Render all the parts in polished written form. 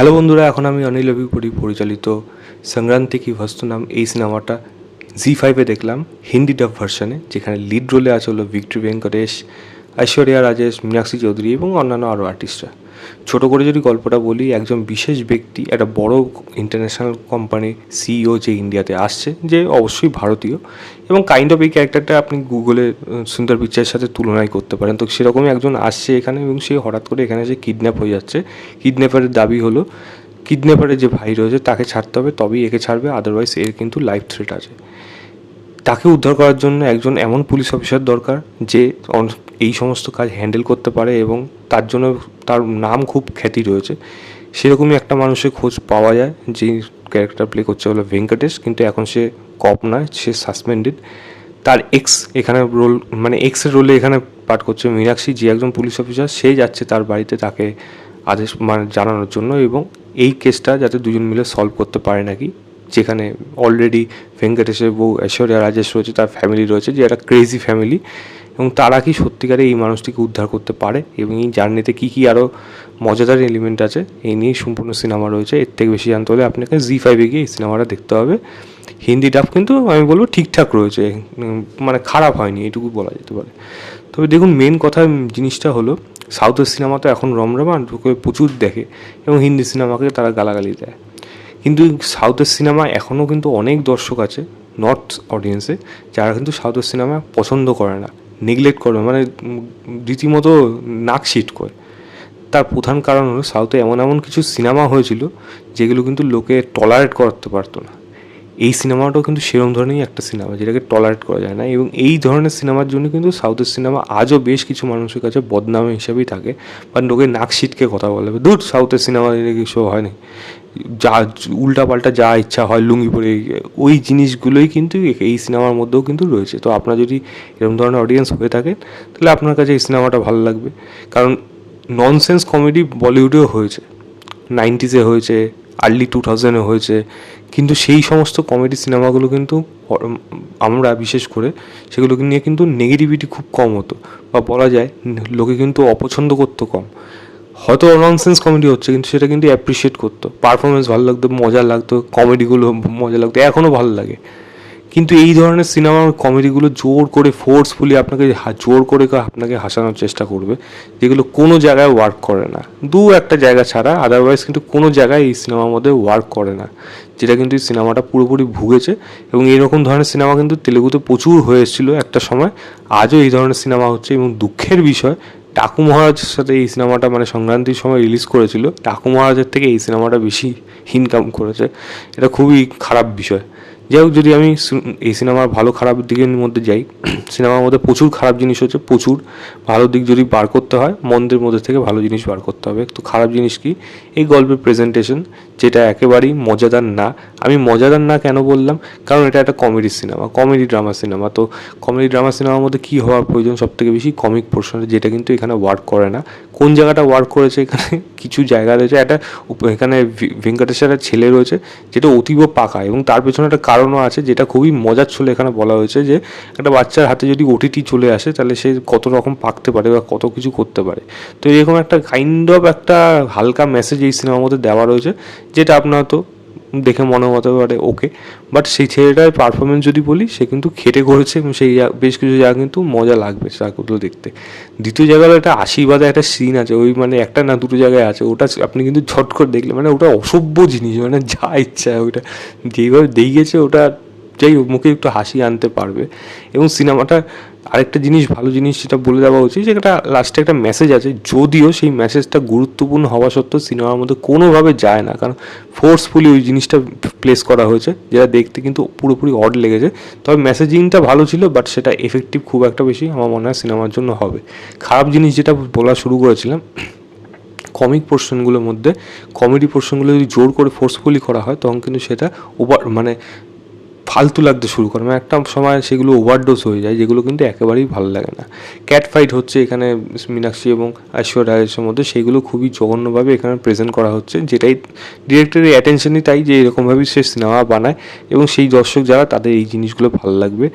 Hello বন্ধুরা, এখন আমি অনিল অভিপুরী পরিচালিত সংক্রান্তি কি ভস্তু নাম এই সিনেমাটা জি5-এ দেখলাম হিন্দি ডাব ভার্সনে, যেখানে লিড রোলে আছে হলো ভিক্টর ভেঙ্কটেশ, ঐশ্বরিয়া রাজেশ, মীনাক্ষী চৌধুরী এবং অন্যান্য আরও আর্টিস্টরা। ছোটো করে যদি গল্পটা বলি, একজন বিশেষ ব্যক্তি একটা বড় ইন্টারন্যাশনাল কোম্পানির সিইও যে ইন্ডিয়াতে আসছে, যে অবশ্যই ভারতীয়, এবং কাইন্ড অফ এই ক্যারেক্টারটা আপনি গুগলে সুন্দর পিকচারের সাথে তুলনায় করতে পারেন। তো সেরকমই একজন আসছে এখানে এবং সে হঠাৎ করে এখানে এসে কিডন্যাপ হয়ে যাচ্ছে। কিডন্যাপারের দাবি হলো কিডন্যাপারের যে ভাই রয়েছে তাকে ছাড়তে হবে, তবেই একে ছাড়বে, আদারওয়াইজ এর কিন্তু লাইফ থ্রেট আছে। তাকে উদ্ধার করার জন্য একজন এমন পুলিশ অফিসার দরকার যে এই সমস্ত কাজ হ্যান্ডেল করতে পারে এবং তার জন্য তার নাম খুব খ্যাতি রয়েছে। সেরকমই একটা মানুষের খোঁজ পাওয়া যায়, যেই ক্যারেক্টার প্লে করছে হলো ভেঙ্কটেশ, কিন্তু এখন সে কপ নয়, সে সাসপেন্ডেড। তার এক্স এখানে রোল, মানে এক্সের রোলে এখানে পাঠ করছে মীনাক্ষী, যে একজন পুলিশ অফিসার। সে যাচ্ছে তার বাড়িতে তাকে আদেশ মানে জানানোর জন্য, এবং এই কেসটা যাতে দুজন মিলে সলভ করতে পারে নাকি, যেখানে অলরেডি ভেঙ্কটেশের বউ ঐশ্বরিয়া রাজেশ রয়েছে, তার ফ্যামিলি রয়েছে, যে একটা ক্রেজি ফ্যামিলি, এবং তারা কি সত্যিকারে এই মানুষটিকে উদ্ধার করতে পারে, এবং এই জার্নিতে কী কী আরও মজাদার এলিমেন্ট আছে, এই নিয়েই সম্পূর্ণ সিনেমা রয়েছে। এর থেকে বেশি জানতে হলে আপনাকে জি5-এ গিয়ে এই সিনেমাটা দেখতে হবে। হিন্দি ডাব কিন্তু আমি বলবো ঠিকঠাক রয়েছে, মানে খারাপ হয়নি, এটুকু বলা যেতে পারে। তবে দেখুন, মেন কথা জিনিসটা হলো, সাউথের সিনেমা তো এখন রমরমান লোকে প্রচুর দেখে এবং হিন্দি সিনেমাকে তারা গালাগালি দেয়, কিন্তু সাউথের সিনেমা এখনও কিন্তু অনেক দর্শক আছে নর্থ অডিয়েন্সে, যারা কিন্তু সাউথের সিনেমা পছন্দ করে না, নেগলেক্ট করে, মানে রীতিমতো নাক সিট করে। তার প্রধান কারণ হলো সাউথে এমন এমন কিছু সিনেমা হয়েছিল যেগুলো কিন্তু লোকে টলারেট করতে পারতো না। এই সিনেমাটাও কিন্তু সেরকম ধরনেরই একটা সিনেমা যেটাকে টলারেট করা যায় না, এবং এই ধরনের সিনেমার জন্য কিন্তু সাউথের সিনেমা আজও বেশ কিছু মানুষের কাছে বদনাম হিসেবেই থাকে, বা লোকে নাক সিটকে কথা বলে, দূর সাউথের সিনেমা কিছু হয়নি, যা উল্টাপাল্টা যা ইচ্ছা হয় লুঙ্গি পরে, ওই জিনিসগুলোই কিন্তু এই সিনেমার মধ্যেও কিন্তু রয়েছে। তো আপনার যদি এরকম ধরনের অডিয়েন্স হয়ে থাকে, তাহলে আপনার কাছে এই সিনেমাটা ভালো লাগবে। কারণ ননসেন্স কমেডি বলিউডেও হয়েছে, 90s হয়েছে, আর্লি 2000-এ হয়েছে, কিন্তু সেই সমস্ত কমেডি সিনেমাগুলো কিন্তু আমরা বিশেষ করে সেগুলোকে নিয়ে কিন্তু নেগেটিভিটি খুব কম হতো, বা বলা যায় লোকে কিন্তু অপছন্দ করতো কম। হয়তো ননসেন্স কমেডি হচ্ছে, কিন্তু সেটা কিন্তু অ্যাপ্রিসিয়েট করতো, পারফরমেন্স ভালো লাগতো, মজা লাগতো, কমেডিগুলো মজা লাগতো, এখনও ভালো লাগে। কিন্তু এই ধরনের সিনেমার কমেডিগুলো জোর করে ফোর্সফুলি আপনাকে জোর করে আপনাকে হাসানোর চেষ্টা করবে, যেগুলো কোনো জায়গায় ওয়ার্ক করে না, দু একটা জায়গা ছাড়া, আদারওয়াইজ কিন্তু কোনো জায়গায় এই সিনেমার মধ্যে ওয়ার্ক করে না, যেটা কিন্তু এই সিনেমাটা পুরোপুরি ভুগেছে। এবং এইরকম ধরনের সিনেমা কিন্তু তেলেগুতে প্রচুর হয়ে এসেছিলো একটা সময়, আজও এই ধরনের সিনেমা হচ্ছে। এবং দুঃখের বিষয়, টাকু মহারাজের সাথে এই সিনেমাটা মানে সংক্রান্তির সময় রিলিজ করেছিল, টাকু মহারাজের থেকে এই সিনেমাটা বেশি ইনকাম করেছে, এটা খুবই খারাপ বিষয়। যাই হোক, যদি আমি এই সিনেমার ভালো খারাপ দিকের মধ্যে যাই, সিনেমার মধ্যে প্রচুর খারাপ জিনিস হচ্ছে, প্রচুর ভালো দিক যদি বার করতে হয়, মন্দের মধ্যে থেকে ভালো জিনিস বার করতে হবে। তো খারাপ জিনিস কি, এই গল্পের প্রেজেন্টেশন, যেটা একেবারেই মজাদার না। আমি মজাদার না কেন বললাম, কারণ এটা একটা comedy cinema, comedy drama cinema. তো কমেডি ড্রামা সিনেমার মধ্যে কী হওয়ার প্রয়োজন, সব থেকে বেশি কমিক পোর্শন, যেটা কিন্তু এখানে ওয়ার্ক করে না। কোন জায়গাটা ওয়ার্ক করেছে, এখানে কিছু জায়গা রয়েছে, একটা এখানে ভেঙ্কটেশ্বরের ছেলে রয়েছে যেটা অতীব পাকা, এবং তার পেছনে একটা কারণও আছে, যেটা খুবই মজার ছিল। এখানে বলা হয়েছে যে একটা বাচ্চার হাতে যদি ওটিটি চলে আসে, তাহলে সে কত রকম পাকতে পারে বা কত কিছু করতে পারে। তো এরকম একটা কাইন্ড অফ একটা হালকা মেসেজ এই সিনেমার মধ্যে দেওয়া রয়েছে, যেটা আপনার তো দেখে মনে হতে পারে ওকে, বাট সেই ছেলেটার পারফরমেন্স যদি বলি, সে কিন্তু খেটে করেছে, এবং সেই বেশ কিছু জায়গা কিন্তু মজা লাগবে সেগুলো দেখতে। দ্বিতীয় জায়গায় একটা আশীর্বাদে একটা সিন আছে, ওই মানে একটা না দুটো জায়গায় আছে, ওটা আপনি কিন্তু ঝট করে দেখলে মানে ওটা অসভ্য জিনিস, মানে যা ইচ্ছা ওইটা যেইভাবে দেখিয়েছে, ওটা যাই হোক মুখে একটু হাসি আনতে পারবে। এবং সিনেমাটা আরেকটা জিনিস, ভালো জিনিস যেটা বলে দেওয়া উচিত, যে একটা লাস্টে একটা মেসেজ আছে, যদিও সেই মেসেজটা গুরুত্বপূর্ণ হওয়া সত্ত্বেও সিনেমার মধ্যে কোনোভাবে যায় না, কারণ ফোর্সফুলি ওই জিনিসটা প্লেস করা হয়েছে, যেটা দেখতে কিন্তু পুরোপুরি অড লেগেছে। তবে মেসেজিংটা ভালো ছিল, বাট সেটা এফেক্টিভ খুব একটা বেশি আমার মনে হয় সিনেমার জন্য হবে। খারাপ জিনিস যেটা বলা শুরু করেছিলাম, কমিক পোর্শনগুলোর মধ্যে কমেডি পোর্শনগুলো যদি জোর করে ফোর্সফুলি করা হয়, তখন কিন্তু সেটা ওভার মানে ফালতু লাগতে শুরু করে, মানে একটা সময় সেগুলো ওভারডোজ হয়ে যায়, যেগুলো কিন্তু একেবারেই ভালো লাগে না। ক্যাট ফাইট হচ্ছে এখানে মীনাক্ষী এবং ঐশ্বরিয়া রাজেশের মধ্যে, সেইগুলো খুবই জঘন্যভাবে এখানে প্রেজেন্ট করা হচ্ছে, যেটাই ডিরেক্টরের অ্যাটেনশনই তাই যে এরকমভাবেই সে সিনেমা বানায় এবং সেই দর্শক যারা তাদের এই জিনিসগুলো ভালো লাগবে।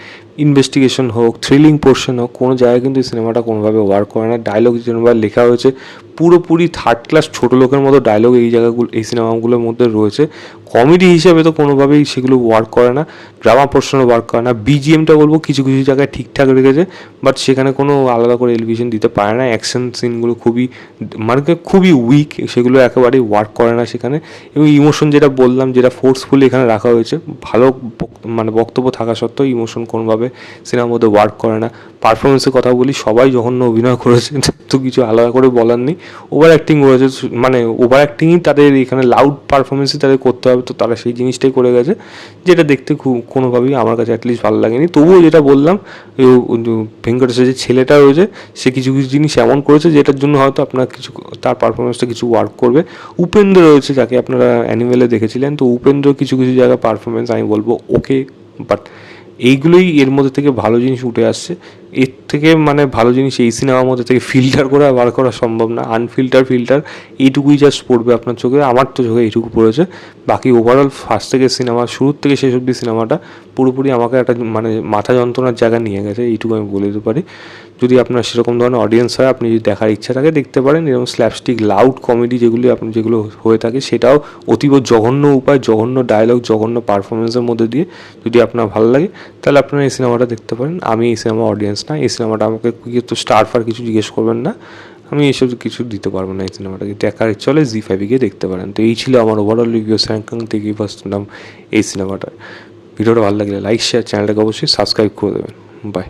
ইনভেস্টিগেশন হোক, থ্রিলিং পোর্শন হোক, কোনো জায়গায় কিন্তু এই সিনেমাটা কোনোভাবে ওয়ার্ক করে না। ডায়লগ যেভাবে লেখা হয়েছে পুরোপুরি থার্ড ক্লাস ছোটো লোকের মতো ডায়লগ এই জায়গাগুলো এই সিনেমাগুলোর মধ্যে রয়েছে। কমেডি হিসেবে তো কোনোভাবেই সেগুলো ওয়ার্ক করে না, ড্রামা পোর্শনও ওয়ার্ক করে না। বিজিএমটা বলবো কিছু কিছু জায়গায় ঠিকঠাক রেখেছে, বাট সেখানে কোনো আলাদা করে এলিভেশন দিতে পারে না। অ্যাকশন সিনগুলো খুবই মানে খুবই উইক, সেগুলো একেবারেই ওয়ার্ক করে না সেখানে। এবং ইমোশন যেটা বললাম, যেটা ফোর্সফুলি এখানে রাখা হয়েছে, ভালো মানে বক্তব্য থাকা সত্ত্বেও ইমোশন কোনোভাবে সিনেমার মধ্যে ওয়ার্ক করে না। পারফরমেন্সের কথা বলি, সবাই জঘন্য অভিনয় করেছে, তো কিছু আলাদা করে বলার নেই। ওভার অ্যাক্টিং করেছে, মানে ওভার অ্যাক্টিংই তাদের এখানে লাউড পারফরমেন্সই তাদের করতে হবে, তো তারা সেই জিনিসটাই করে গেছে, যেটা দেখতে খুব কোনোভাবেই আমার কাছে অ্যাটলিস্ট ভালো লাগেনি। তবুও যেটা বললাম, ভেঙ্কটেশের যে ছেলেটা রয়েছে সে কিছু কিছু জিনিস এমন করেছে যেটার জন্য হয়তো আপনার কিছু তার পারফরমেন্সটা কিছু ওয়ার্ক করবে। উপেন্দ্র রয়েছে যাকে আপনারা অ্যানিমেলে দেখেছিলেন, তো উপেন্দ্র কিছু কিছু জায়গায় পারফরমেন্স আমি বলবো ওকে, বাট এইগুলোই এর মধ্যে থেকে ভালো জিনিস উঠে আসছে। এর থেকে মানে ভালো জিনিস এই সিনেমার মধ্যে থেকে ফিল্টার করে বার করা সম্ভব না। ফিল্টার এইটুকুই জাস্ট পড়বে আপনার চোখে, আমার তো চোখে এইটুকু পড়েছে। বাকি ওভারঅল ফার্স্ট থেকে সিনেমা শুরুর থেকে শেষ অবধি সিনেমাটা পুরোপুরি আমাকে একটা মানে মাথা যন্ত্রণার জায়গা নিয়ে গেছে, এইটুকু আমি বলে দিতে পারি। যদি আপনার সেরকম ধরনের অডিয়েন্স হয়, আপনি যদি দেখার ইচ্ছা থাকে দেখতে পারেন। এরকম স্ল্যাপস্টিক লাউড কমেডি যেগুলো হয়ে থাকে, সেটাও অতীব জঘন্য উপায়, জঘন্য ডায়লগ, জঘন্য পারফরমেন্সের মধ্যে দিয়ে যদি আপনার ভালো লাগে, তাহলে আপনারা এই সিনেমাটা দেখতে পারেন। আমি এই সিনেমা অডিয়েন্স না, এই সিনেমাটা আমাকে তো স্টার ফার কিছু জিজ্ঞেস করবেন না, আমি এসব কিছু দিতে পারবো না। এই সিনেমাটাকে দেখার ইচ্ছা হলে জি5 গিয়ে দেখতে পারেন। তো এই ছিল আমার ওভারঅল রিভিউ স্যাংকাং থেকে ফার্স্ট নাম এই সিনেমাটার। ভিডিওটা ভালো লাগলে লাইক শেয়ার, চ্যানেলটাকে অবশ্যই সাবস্ক্রাইব করে দেবেন। বাই।